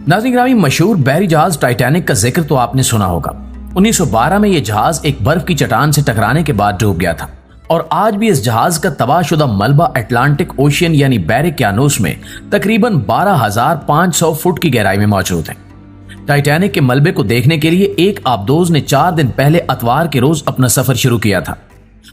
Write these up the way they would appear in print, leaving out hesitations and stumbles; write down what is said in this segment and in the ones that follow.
नाज़रीन ग्रामी, मशहूर बहरी जहाज टाइटैनिक का जिक्र तो आपने सुना होगा। 1912 में यह जहाज एक बर्फ की चट्टान से टकराने के बाद डूब गया था और आज भी इस जहाज का तबाहशुदा मलबा अटलांटिक ओशियन यानी बहरे क्यानूस में तकरीबन 12,500 फुट की गहराई में मौजूद है। टाइटैनिक के मलबे को देखने के लिए एक आबदोज ने 4 दिन पहले इतवार के रोज अपना सफर शुरू किया था।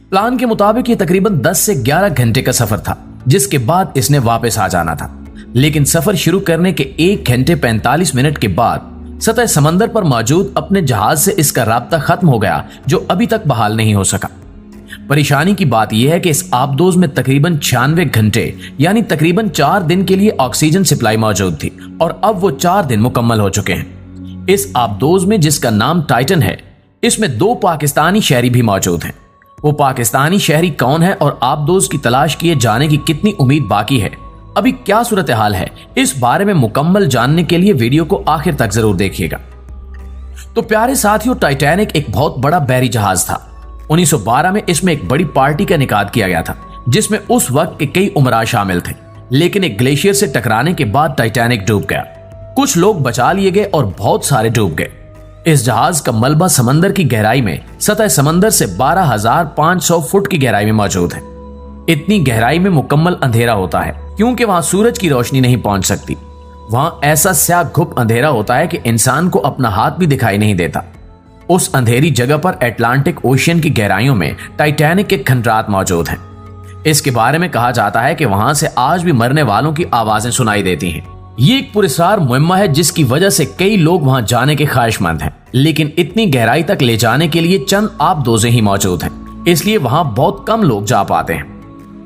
प्लान के मुताबिक ये तकरीबन 10 से 11 घंटे का सफर था, जिसके बाद इसने वापस आ जाना था। लेकिन सफर शुरू करने के 1 घंटे 45 मिनट के बाद सतह समंदर पर मौजूद अपने जहाज से इसका राब्ता खत्म हो गया, जो अभी तक बहाल नहीं हो सका। परेशानी की बात यह है कि इस आबदोज में तकरीबन 96 घंटे यानी तकरीबन 4 दिन के लिए ऑक्सीजन सप्लाई मौजूद थी और अब वो 4 दिन मुकम्मल हो चुके हैं। इस आबदोज में, जिसका नाम टाइटन है, इसमें 2 पाकिस्तानी शहरी भी मौजूद हैं। वो पाकिस्तानी शहरी कौन है और आबदोज की तलाश किए जाने की कितनी उम्मीद बाकी है, अभी क्या सूरत हाल है, इस बारे में मुकम्मल जानने के लिए वीडियो को आखिर तक जरूर देखिएगा। तो प्यारे साथियों, टाइटैनिक एक बहुत बड़ा बहरी जहाज था। 1912 में इसमें एक बड़ी पार्टी का इनेकाद किया गया था, जिसमें उस वक्त के कई उमरा शामिल थे। लेकिन एक ग्लेशियर से टकराने के बाद टाइटैनिक डूब गया। कुछ लोग बचा लिए गए और बहुत सारे डूब गए। इस जहाज का मलबा समंदर की गहराई में सतह समंदर से 12,500 फुट की गहराई में मौजूद है। इतनी गहराई में मुकम्मल अंधेरा होता है, क्योंकि वहां सूरज की रोशनी नहीं पहुंच सकती। वहां ऐसा स्याह घुप अंधेरा होता है कि इंसान को अपना हाथ भी दिखाई नहीं देता। उस अंधेरी जगह पर अटलांटिक ओशियन की गहराइयों में टाइटैनिक के खंडरात मौजूद हैं। इसके बारे में कहा जाता है कि वहां से आज भी मरने वालों की आवाजें सुनाई देती हैं। ये एक पुरस्कार मुहिम्मा है, जिसकी वजह से कई लोग वहां जाने के ख्वाहिशमंद हैं, लेकिन इतनी गहराई तक ले जाने के लिए चंद आबदोजें ही मौजूद हैं, इसलिए वहां बहुत कम लोग जा पाते हैं।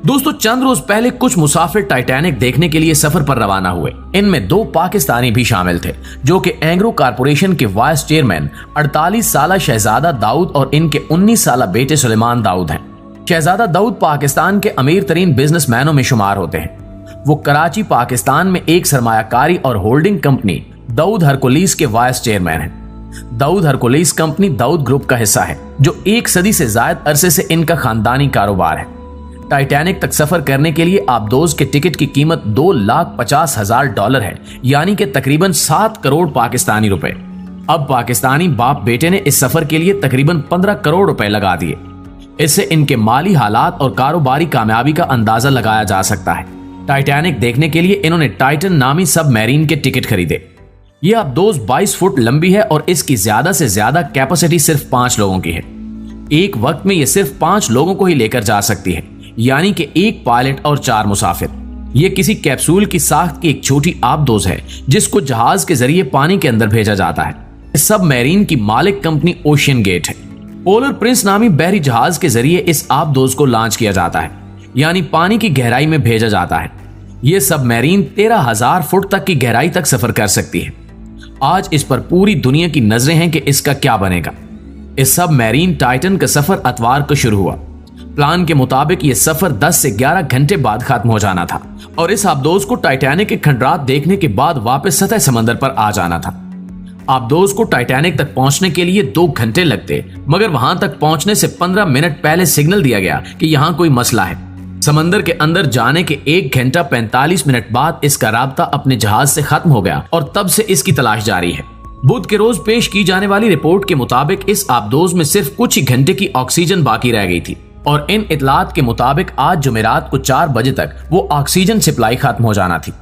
दोस्तों, चंद रोज पहले कुछ मुसाफिर टाइटैनिक देखने के लिए सफर पर रवाना हुए। इनमें 2 पाकिस्तानी भी शामिल थे, जो कि एंग्रो कारपोरेशन के वाइस चेयरमैन 48 साला शहजादा दाऊद और इनके 19 साला बेटे सुलेमान दाऊद हैं। शहजादा दाऊद पाकिस्तान के अमीर तरीन बिजनेसमैनों में शुमार होते हैं। वो कराची, पाकिस्तान में एक सरमायाकारी और होल्डिंग कंपनी दाऊद हरकुलिस के वाइस चेयरमैन हैं। दाऊद हरकुलिस कंपनी दाऊद ग्रुप का हिस्सा है, जो 1 सदी से ज्यादा अरसे से इनका खानदानी कारोबार है। टाइटैनिक तक सफर करने के लिए आबदोज के टिकट की कीमत $2,50,000 है, यानी कि तकरीबन 7 करोड़ पाकिस्तानी रुपए। अब पाकिस्तानी बाप बेटे ने इस सफर के लिए तकरीबन 15 करोड़ रुपए लगा दिए। इससे इनके माली हालात और कारोबारी कामयाबी का अंदाजा लगाया जा सकता है। टाइटैनिक देखने के लिए इन्होंने टाइटन नामी सबमरीन के टिकट खरीदे। यह आबदोज 22 फुट लंबी है और इसकी ज्यादा से ज्यादा कैपेसिटी सिर्फ 5 लोगों की है। एक वक्त में यह सिर्फ 5 लोगों को ही लेकर जा सकती है, यानी कि 1 पायलट और 4 मुसाफिर। यह किसी कैप्सूल की साख्त की एक छोटी आबदोज है, जिसको जहाज के जरिए पानी के अंदर भेजा जाता है। इस सबमरीन की मालिक कंपनी ओशियन गेट है। पोलर प्रिंस नामी बहरी जहाज के जरिए इस आबदोज को लॉन्च किया जाता है, यानी पानी की गहराई में भेजा जाता है। यह सबमरीन 13,000 फुट तक की गहराई तक सफर कर सकती है। आज इस पर पूरी दुनिया की नजरें हैं कि इसका क्या बनेगा। इस सबमरीन टाइटन का सफर इतवार को शुरू हुआ। प्लान के मुताबिक यह सफर 10 से 11 घंटे बाद खत्म हो जाना था और इस आबदोज को टाइटैनिक के खंडरात देखने के बाद वापस सतह समंदर पर आ जाना था। आबदोज को टाइटैनिक तक पहुंचने के लिए 2 घंटे लगते, मगर वहां तक पहुंचने से 15 मिनट पहले सिग्नल दिया गया कि यहां कोई मसला है। समंदर के अंदर जाने के 1 घंटा 45 मिनट बाद इसका राब्ता अपने जहाज से खत्म हो गया और तब से इसकी तलाश जारी है। बुध के रोज पेश की जाने वाली रिपोर्ट के मुताबिक इस आबदोज में सिर्फ कुछ ही घंटे की ऑक्सीजन बाकी रह गई थी और इन इतलात के मुताबिक आज जुमेरात को 4 बजे तक वो ऑक्सीजन सप्लाई खत्म हो जाना थी।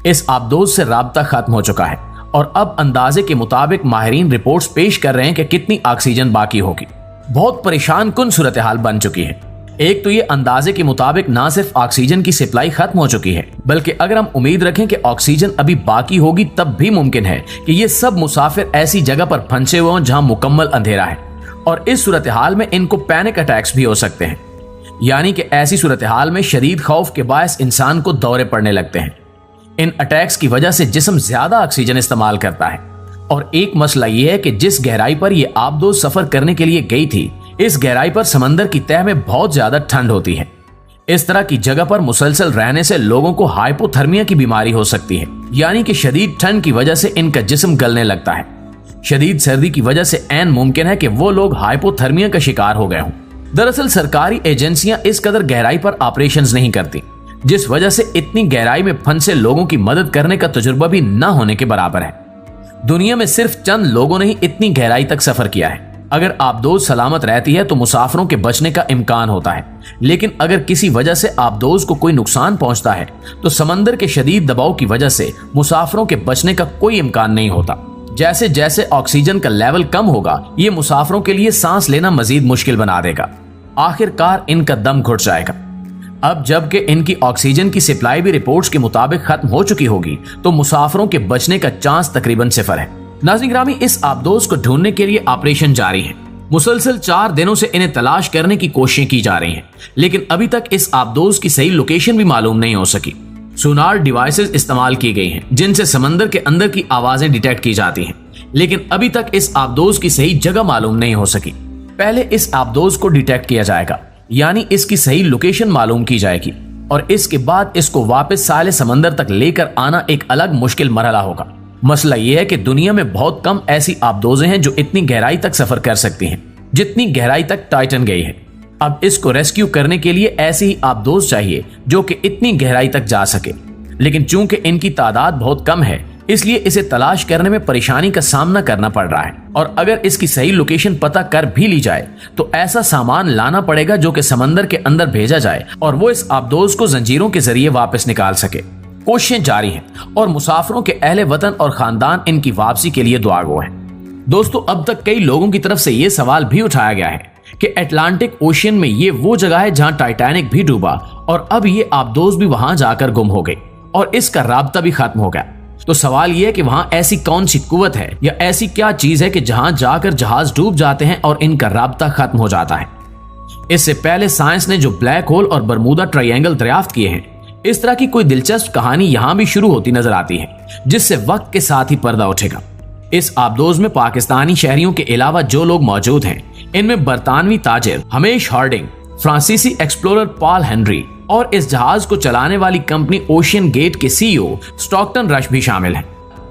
इस आबदोज से राब्ता खत्म हो चुका है और अब अंदाजे के मुताबिक माहिरीन रिपोर्ट्स पेश कर रहे हैं कि कितनी ऑक्सीजन बाकी होगी। बहुत परेशान कुन सूरत हाल बन चुकी है। एक तो ये अंदाजे के मुताबिक ना सिर्फ ऑक्सीजन की सप्लाई खत्म हो चुकी है, बल्कि अगर हम उम्मीद रखें कि ऑक्सीजन अभी बाकी होगी, तब भी मुमकिन है कि ये सब मुसाफिर ऐसी जगह पर फंसे हुए हों जहां मुकम्मल अंधेरा है और इस सूरत हाल में इनको पैनिक अटैक्स भी हो सकते हैं, यानी कि ऐसी सूरत हाल में शदीद खौफ के बायस इंसान को दौरे पड़ने लगते हैं। इन अटैक्स की वजह से जिस्म ज्यादा ऑक्सीजन इस्तेमाल करता है और एक मसला यह है कि जिस गहराई पर यह आबदोज सफर करने के लिए गई थी, इस गहराई पर समंदर की तह में बहुत ज्यादा ठंड होती है। इस तरह की जगह पर मुसलसल रहने से लोगों को हाइपोथर्मिया की बीमारी हो सकती है, यानी कि शदीद ठंड की वजह से इनका जिस्म गलने लगता है। शदीद सर्दी की वजह से ऐन मुमकिन है कि वो लोग हाइपोथर्मिया का शिकार हो गए हों। दरअसल सरकारी एजेंसियां इस कदर गहराई पर ऑपरेशंस नहीं करती, जिस वजह से इतनी गहराई में फंसे लोगों की मदद करने का तजुर्बा भी न होने के बराबर है। दुनिया में सिर्फ चंद लोगों ने ही इतनी गहराई तक सफर किया है। अगर आबदोज सलामत रहती है तो मुसाफिरों के बचने का इम्कान होता है, लेकिन अगर किसी वजह से आबदोज को कोई नुकसान पहुंचता है तो समंदर के शदीद दबाव की वजह से मुसाफिरों के बचने का कोई इम्कान नहीं होता। जैसे जैसे ऑक्सीजन का लेवल कम होगा, ये मुसाफिरों के लिए सांस लेना मजीद मुश्किल बना देगा। आखिरकार इनका दम घुट जाएगा। अब जबकि इनकी ऑक्सीजन की सप्लाई भी रिपोर्ट्स के मुताबिक खत्म हो चुकी होगी, तो मुसाफिरों के बचने का चांस तकरीबन 0 है। नाज़रीन गिरामी, इस आबदोज को ढूंढने के लिए ऑपरेशन जारी है। मुसलसल 4 दिनों से इन्हें तलाश करने की कोशिशें की जा रही हैं, लेकिन अभी तक इस आबदोज की सही लोकेशन भी मालूम नहीं हो सकी। सोनार डिवाइसेस इस्तेमाल की गई हैं, जिनसे समंदर के अंदर की आवाजें डिटेक्ट की जाती हैं, लेकिन अभी तक इस आबदोज की सही जगह मालूम नहीं हो सकी। पहले इस आबदोज को डिटेक्ट किया जाएगा, यानी इसकी सही लोकेशन मालूम की जाएगी, और इसके बाद इसको वापस साले समंदर तक लेकर आना एक अलग मुश्किल मरहला होगा। मसला यह है कि दुनिया में बहुत कम ऐसी आबदोजें हैं जो इतनी गहराई तक सफर कर सकती हैं जितनी गहराई तक टाइटन गई है। अब इसको रेस्क्यू करने के लिए ऐसी ही आबदोज चाहिए जो कि इतनी गहराई तक जा सके, लेकिन चूंकि इनकी तादाद बहुत कम है, इसलिए इसे तलाश करने में परेशानी का सामना करना पड़ रहा है। और अगर इसकी सही लोकेशन पता कर भी ली जाए तो ऐसा सामान लाना पड़ेगा जो कि समंदर के अंदर भेजा जाए और वो इस आबदोज को जंजीरों के जरिए वापस निकाल सके। कोशिशें जारी हैं और मुसाफिरों के अहले वतन और खानदान इनकी वापसी के लिए दुआगो हैं। दोस्तों, अब तक कई लोगों की तरफ से यह सवाल भी उठाया गया है कि अटलांटिक ओशियन में ये वो जगह है जहां टाइटैनिक भी डूबा और अब ये आबदोज भी वहां जाकर गुम हो गई और इसका राब्ता भी खत्म हो गया। तो सवाल यह है कि वहां ऐसी कौन सी कुव्वत है या ऐसी क्या चीज है कि जहां जाकर जहाज डूब जाते हैं और इनका राब्ता खत्म हो जाता है। इससे पहले साइंस ने जो ब्लैक होल और बरमूदा ट्रायंगल दरियाफ्त किए हैं, इस तरह की कोई दिलचस्प कहानी यहां भी शुरू होती नजर आती है, जिससे वक्त के साथ ही पर्दा उठेगा। इस आबदोज में पाकिस्तानी शहरियों के अलावा जो लोग मौजूद हैं, इनमें बरतानवी ताजिर हमेश हार्डिंग, फ्रांसीसी एक्सप्लोरर पॉल हेनरी और इस जहाज को चलाने वाली कंपनी ओशियन गेट के सीईओ स्टॉकटन रश भी शामिल हैं।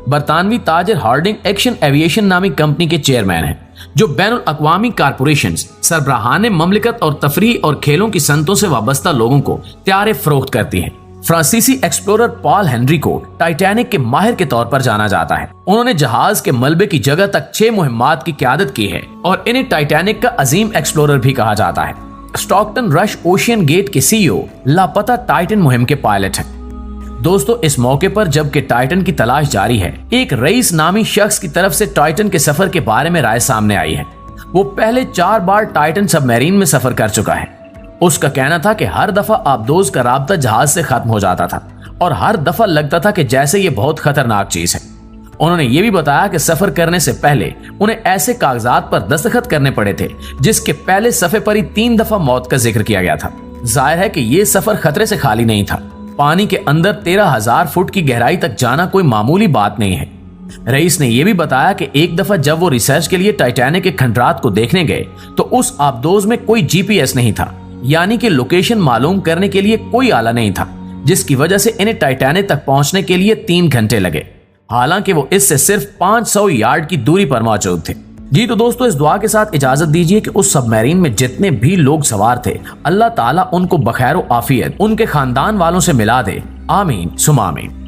बरतानवी ताजिर हार्डिंग एक्शन एविएशन नामी कंपनी के चेयरमैन हैं, जो बैनुल अक़वामी कारपोरेशन, सरबराहान ममलिकत और तफरीह और खेलों की सनतों से वाबस्ता लोगों को त्यारे फरोख्त करती है। फ्रांसीसी एक्सप्लोरर पॉल हेनरी को टाइटैनिक के माहिर के तौर पर जाना जाता है। उन्होंने जहाज के मलबे की जगह तक 6 मुहिम्मात की क़यादत की है और इन्हें टाइटैनिक का अजीम एक्सप्लोरर भी कहा जाता है। स्टॉकटन रश ओशियन गेट के सीईओ लापता टाइटन मुहिम के पायलट हैं। दोस्तों, इस मौके पर जबकि टाइटन की तलाश जारी है, एक रईस नामी शख्स की तरफ से टाइटन के सफर के बारे में राय सामने आई है। वो पहले 4 बार टाइटन सबमरीन में सफर कर चुका है। उसका कहना था कि हर दफा आबदोज का राब्ता जहाज से खत्म हो जाता था और हर दफा लगता था कि जैसे ये बहुत खतरनाक चीज है। उन्होंने ये भी बताया कि सफर करने से पहले उन्हें ऐसे कागजात पर दस्तखत करने पड़े थे जिसके पहले सफे पर ही 3 दफा मौत का जिक्र किया गया था। जाहिर है कि ये सफर खतरे से खाली नहीं था। पानी के अंदर 13,000 फुट की गहराई तक जाना कोई मामूली बात नहीं है। रईस ने यह भी बताया कि एक दफा जब वो रिसर्च के लिए टाइटैनिक के खंडरात को देखने गए तो उस आबदोज में कोई जीपीएस नहीं था, यानी कि लोकेशन मालूम करने के लिए कोई आला नहीं था, जिसकी वजह से इन्हें टाइटैनिक तक पहुंचने के लिए 3 घंटे लगे, हालांकि वो इससे सिर्फ 500 यार्ड की दूरी पर मौजूद थे। जी तो दोस्तों, इस दुआ के साथ इजाजत दीजिए कि उस सबमरीन में जितने भी लोग सवार थे, अल्लाह ताला उनको बखैर आफियत उनके खानदान वालों से मिला दे। आमीन सुमा आमीन।